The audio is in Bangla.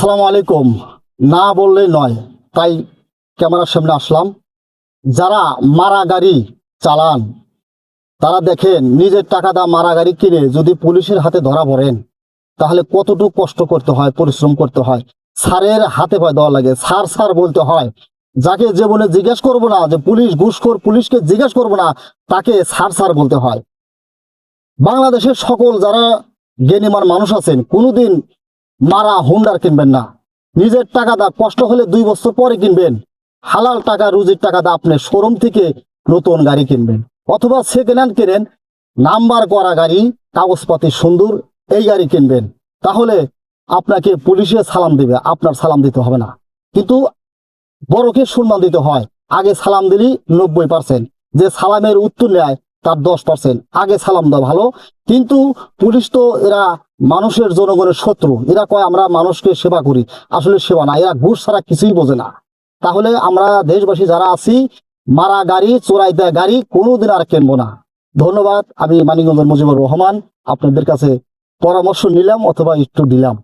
আসসালামু আলাইকুম। না বললেই নয়, তাই ক্যামেরার সামনে আসলাম। যারা মারা গাড়ি চালান তারা দেখেন নিজের টাকা দা মারা গাড়ি কিনে যদি পুলিশের হাতে ধরা পড়েন তাহলে কতটুকু কষ্ট করতে হয়, পরিশ্রম করতে হয়। স্যারের হাতে পায়ে দেওয়া লাগে, স্যার স্যার বলতে হয়। যাকে জীবনে জিজ্ঞেস করবো না যে পুলিশ ঘুষখোর, পুলিশকে জিজ্ঞেস করবো না, তাকে স্যার স্যার বলতে হয়। বাংলাদেশের সকল যারা জ্ঞানীমান মানুষ আছেন কোনোদিন মারা হুন্ডার কিনবেন না। নিজের টাকা দা কষ্ট হলে 2 বছর পরে কিনবেন। হালাল টাকা রুজির টাকা দা আপনি শোরুম থেকে নতুন গাড়ি কিনবেন, অথবা সেকেন্ড হ্যান্ড কিনেন, নাম্বার করা গাড়ি, কাগজপাতি সুন্দর, এই গাড়ি কিনবেন। তাহলে আপনাকে পুলিশে সালাম দিবে, আপনার সালাম দিতে হবে না। কিন্তু বড়কে সম্মান দিতে হয়। আগে সালাম দিলি 90%, যে সালামের উত্তর নেয় তার 10%। আগে সালাম দেওয়া ভালো। কিন্তু পুলিশ তো এরা মানুষের, জনগণের শত্রু। এরা কয় আমরা মানুষকে সেবা করি, আসলে সেবা না, এরা ঘুষ ছাড়া কিছুই বোঝে না। তাহলে আমরা দেশবাসী যারা আছি, মারা গাড়ি, চোরাই দেয় গাড়ি কোনোদিন আর কিনবো না। ধন্যবাদ। আমি মানিকগঞ্জের মুজিবুর রহমান, আপনাদের কাছে পরামর্শ নিলাম অথবা একটু দিলাম।